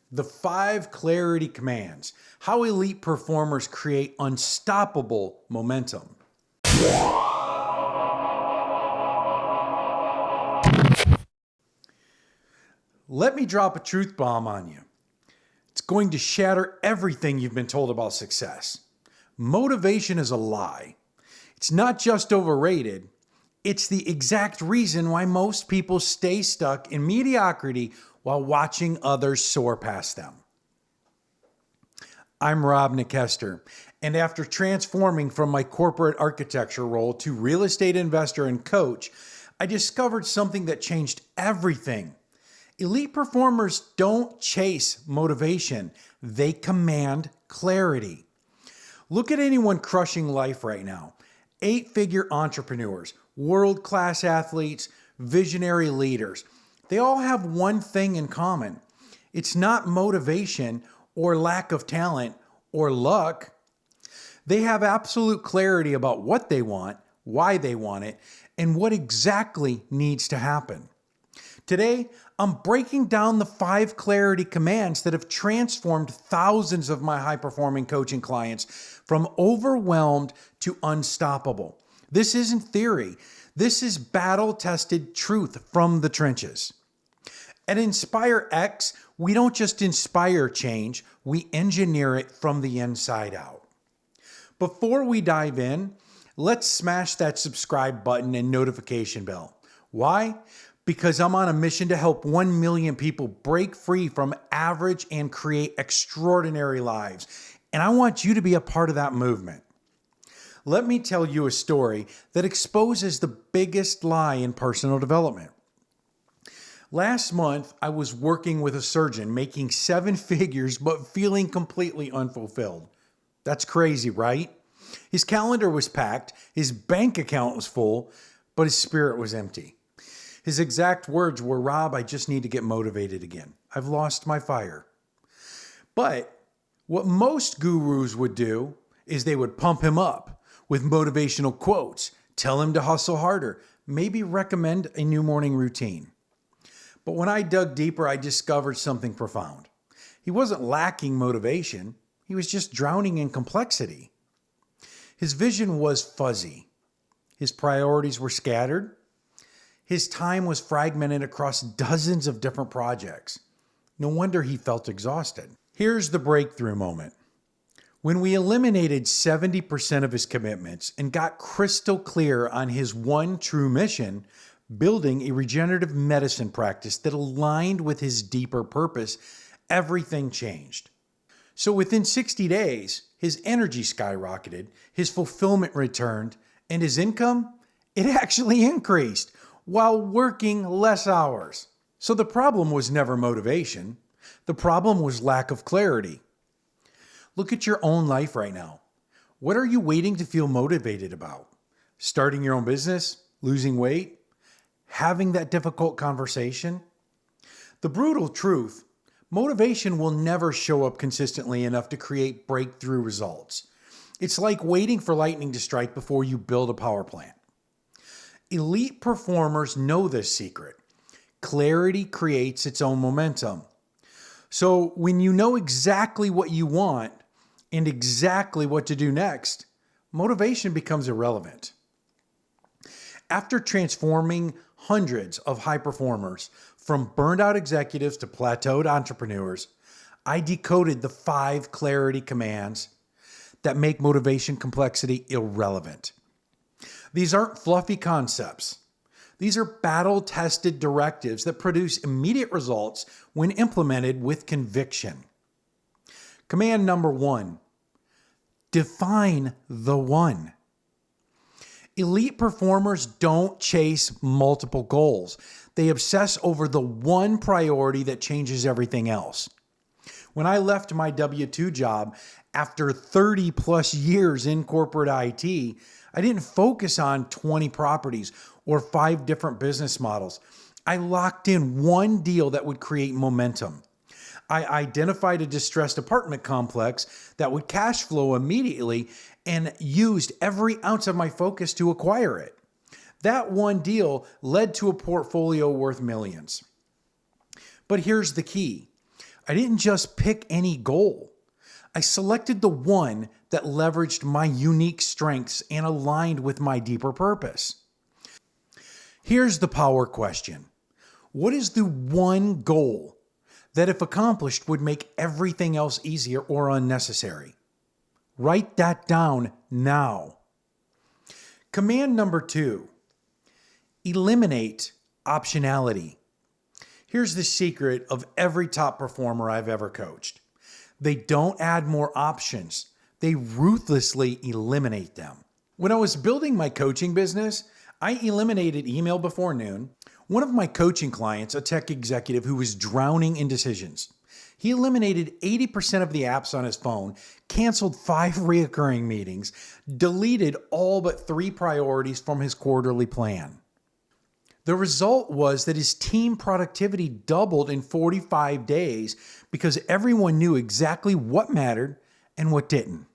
The 5 clarity commands, how elite performers create unstoppable momentum. Let me drop a truth bomb on you. It's going to shatter everything you've been told about success. Motivation is a lie. It's not just overrated, it's the exact reason why most people stay stuck in mediocrity while watching others soar past them. I'm Rob Nickester, and after transforming from my corporate architecture role to real estate investor and coach, I discovered something that changed everything. Elite performers don't chase motivation, they command clarity. Look at anyone crushing life right now. 8-figure entrepreneurs, world-class athletes, visionary leaders. They all have one thing in common. It's not motivation or lack of talent or luck. They have absolute clarity about what they want, why they want it, and what exactly needs to happen. Today, I'm breaking down the 5 clarity commands that have transformed thousands of my high-performing coaching clients from overwhelmed to unstoppable. This isn't theory. This is battle-tested truth from the trenches. At InspireX, we don't just inspire change, we engineer it from the inside out. Before we dive in, let's smash that subscribe button and notification bell. Why? Because I'm on a mission to help 1 million people break free from average and create extraordinary lives. And I want you to be a part of that movement. Let me tell you a story that exposes the biggest lie in personal development. Last month, I was working with a surgeon making 7 figures but feeling completely unfulfilled. That's crazy, right? His calendar was packed, his bank account was full, but his spirit was empty. His exact words were, "Rob, I just need to get motivated again. I've lost my fire." But what most gurus would do is they would pump him up with motivational quotes, tell him to hustle harder, maybe recommend a new morning routine. But when I dug deeper, I discovered something profound. He wasn't lacking motivation. He was just drowning in complexity. His vision was fuzzy. His priorities were scattered. His time was fragmented across dozens of different projects. No wonder he felt exhausted. Here's the breakthrough moment. When we eliminated 70% of his commitments and got crystal clear on his one true mission, building a regenerative medicine practice that aligned with his deeper purpose, everything changed. So within 60 days, his energy skyrocketed, his fulfillment returned, and his income, it actually increased while working less hours. So the problem was never motivation. The problem was lack of clarity. Look at your own life right now. What are you waiting to feel motivated about? Starting your own business? Losing weight? Having that difficult conversation? The brutal truth, motivation will never show up consistently enough to create breakthrough results. It's like waiting for lightning to strike before you build a power plant. Elite performers know this secret. Clarity creates its own momentum. So when you know exactly what you want and exactly what to do next, motivation becomes irrelevant. After transforming hundreds of high performers from burned out executives to plateaued entrepreneurs, I decoded the 5 clarity commands that make motivation complexity irrelevant. These aren't fluffy concepts. These are battle-tested directives that produce immediate results when implemented with conviction. Command number 1, define the one. Elite performers don't chase multiple goals. They obsess over the one priority that changes everything else. When I left my W-2 job after 30 plus years in corporate IT, I didn't focus on 20 properties or 5 different business models. I locked in one deal that would create momentum. I identified a distressed apartment complex that would cash flow immediately and used every ounce of my focus to acquire it. That one deal led to a portfolio worth millions. But here's the key. I didn't just pick any goal. I selected the one that leveraged my unique strengths and aligned with my deeper purpose. Here's the power question. What is the one goal that, if accomplished, would make everything else easier or unnecessary? Write that down now. Command number 2, eliminate optionality. Here's the secret of every top performer I've ever coached. They don't add more options. They ruthlessly eliminate them. When I was building my coaching business, I eliminated email before noon. One of my coaching clients, a tech executive who was drowning in decisions, he eliminated 80% of the apps on his phone, canceled 5 reoccurring meetings, deleted all but 3 priorities from his quarterly plan. The result was that his team productivity doubled in 45 days because everyone knew exactly what mattered and what didn't.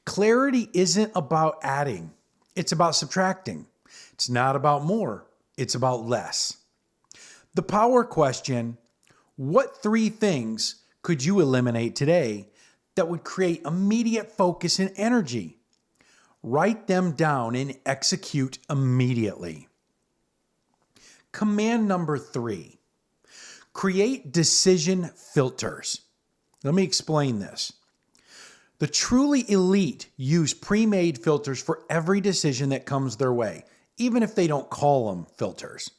Clarity isn't about adding, it's about subtracting. It's not about more, it's about less. The power question: what 3 things could you eliminate today that would create immediate focus and energy? Write them down and execute immediately. Command number 3, create decision filters. Let me explain this. The truly elite use pre-made filters for every decision that comes their way, even if they don't call them filters.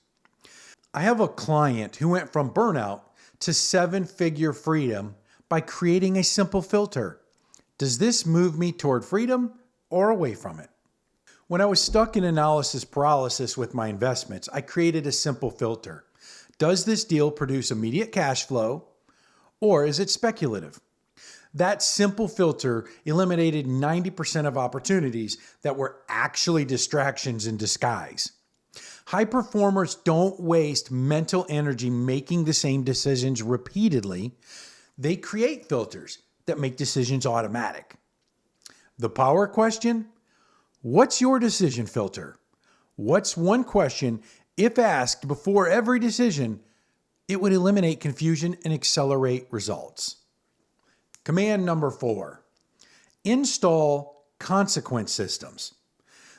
I have a client who went from burnout to 7-figure freedom by creating a simple filter. Does this move me toward freedom or away from it? When I was stuck in analysis paralysis with my investments, I created a simple filter. Does this deal produce immediate cash flow, or is it speculative? That simple filter eliminated 90% of opportunities that were actually distractions in disguise. High performers don't waste mental energy making the same decisions repeatedly. They create filters that make decisions automatic. The power question: what's your decision filter? What's one question, if asked before every decision, it would eliminate confusion and accelerate results? Command number 4, install consequence systems.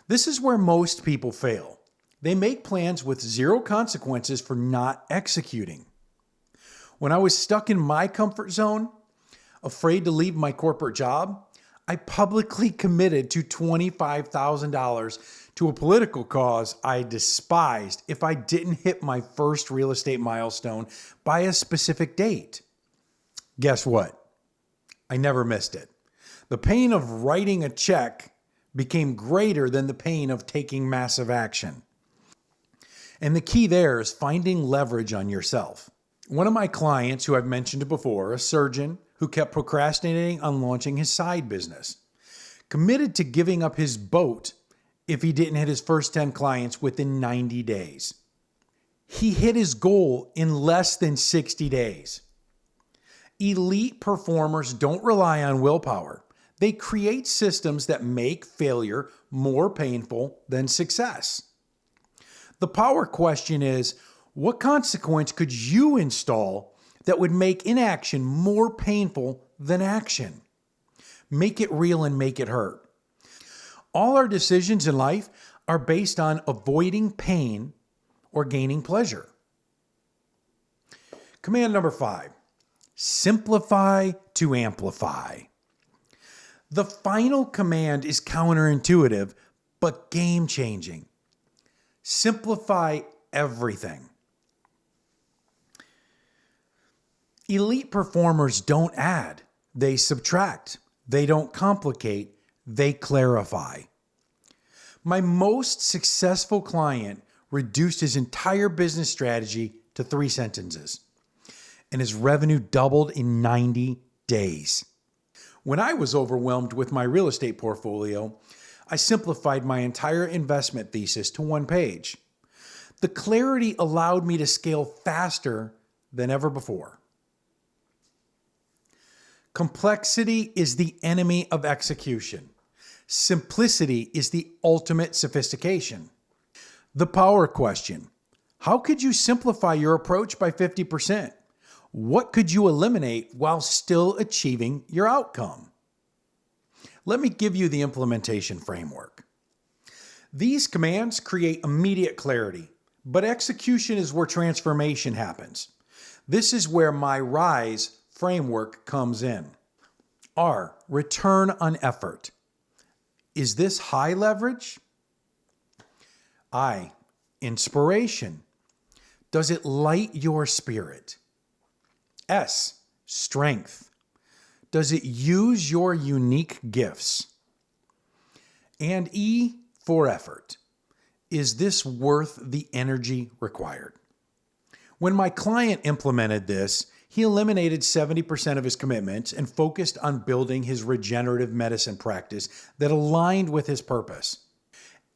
This is where most people fail. They make plans with 0 consequences for not executing. When I was stuck in my comfort zone, afraid to leave my corporate job, I publicly committed to $25,000 to a political cause I despised if I didn't hit my first real estate milestone by a specific date. Guess what? I never missed it. The pain of writing a check became greater than the pain of taking massive action. And the key there is finding leverage on yourself. One of my clients, who I've mentioned before, a surgeon who kept procrastinating on launching his side business, committed to giving up his boat if he didn't hit his first 10 clients within 90 days. He hit his goal in less than 60 days. Elite performers don't rely on willpower. They create systems that make failure more painful than success. The power question is, what consequence could you install that would make inaction more painful than action? Make it real and make it hurt. All our decisions in life are based on avoiding pain or gaining pleasure. Command number 5, simplify to amplify. The final command is counterintuitive, but game-changing. Simplify everything. Elite performers don't add, they subtract. They don't complicate, they clarify. My most successful client reduced his entire business strategy to 3 sentences, and his revenue doubled in 90 days. When I was overwhelmed with my real estate portfolio, I simplified my entire investment thesis to 1 page. The clarity allowed me to scale faster than ever before. Complexity is the enemy of execution. Simplicity is the ultimate sophistication. The power question: how could you simplify your approach by 50%? What could you eliminate while still achieving your outcome? Let me give you the implementation framework. These commands create immediate clarity, but execution is where transformation happens. This is where my RISE framework comes in. R, return on effort. Is this high leverage? I, inspiration. Does it light your spirit? S, strength. Does it use your unique gifts? And E, for effort. Is this worth the energy required? When my client implemented this, he eliminated 70% of his commitments and focused on building his regenerative medicine practice that aligned with his purpose.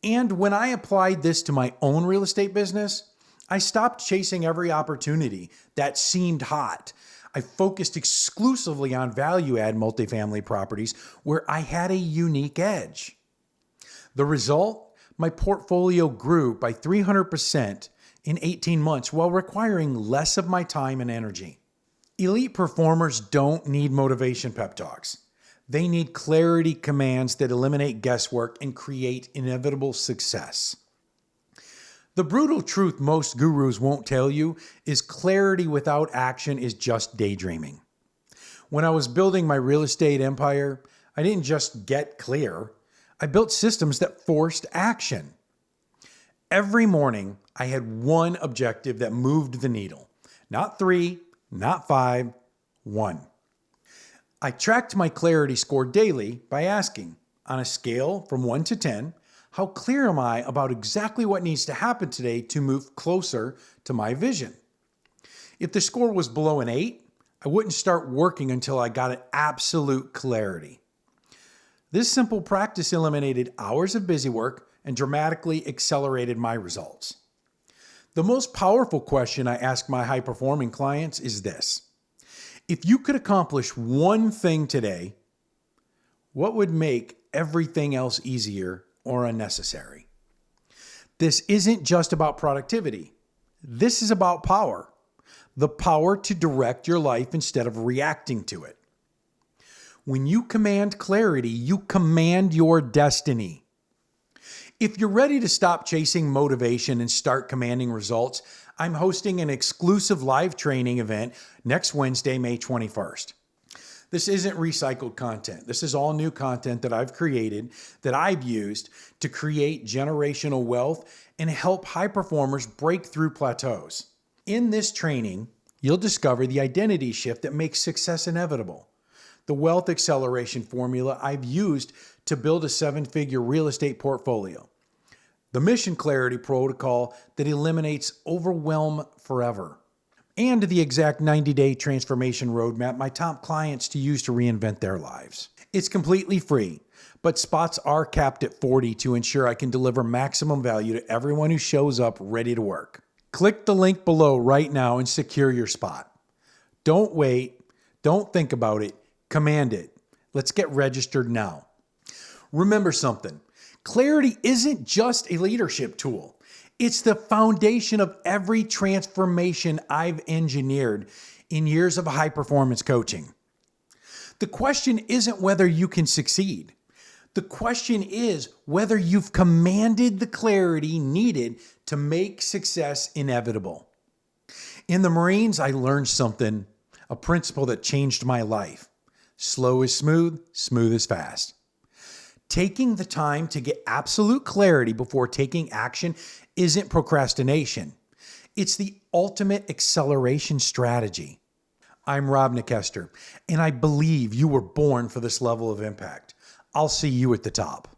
And when I applied this to my own real estate business, I stopped chasing every opportunity that seemed hot. I focused exclusively on value-add multifamily properties where I had a unique edge. The result? My portfolio grew by 300% in 18 months while requiring less of my time and energy. Elite performers don't need motivation pep talks. They need clarity commands that eliminate guesswork and create inevitable success. The brutal truth most gurus won't tell you is clarity without action is just daydreaming. When I was building my real estate empire, I didn't just get clear. I built systems that forced action. Every morning, I had one objective that moved the needle. Not 3, not 5, 1. I tracked my clarity score daily by asking, on a scale from 1 to 10, how clear am I about exactly what needs to happen today to move closer to my vision? If the score was below an 8, I wouldn't start working until I got an absolute clarity. This simple practice eliminated hours of busy work and dramatically accelerated my results. The most powerful question I ask my high-performing clients is this. If you could accomplish one thing today, what would make everything else easier or unnecessary? This isn't just about productivity. This is about power. The power to direct your life instead of reacting to it. When you command clarity, you command your destiny. If you're ready to stop chasing motivation and start commanding results, I'm hosting an exclusive live training event next Wednesday, May 21st. This isn't recycled content. This is all new content that I've created, that I've used to create generational wealth and help high performers break through plateaus. In this training, you'll discover the identity shift that makes success inevitable, the wealth acceleration formula I've used to build a 7-figure real estate portfolio, the mission clarity protocol that eliminates overwhelm forever, and the exact 90-day transformation roadmap my top clients to use to reinvent their lives. It's completely free, but spots are capped at 40 to ensure I can deliver maximum value to everyone who shows up ready to work. Click the link below right now and secure your spot. Don't wait. Don't think about it. Command it. Let's get registered now. Remember something. Clarity isn't just a leadership tool. It's the foundation of every transformation I've engineered in years of high-performance coaching. The question isn't whether you can succeed. The question is whether you've commanded the clarity needed to make success inevitable. In the Marines, I learned something, a principle that changed my life. Slow is smooth, smooth is fast. Taking the time to get absolute clarity before taking action isn't procrastination. It's the ultimate acceleration strategy. I'm Rob Nickester, and I believe you were born for this level of impact. I'll see you at the top.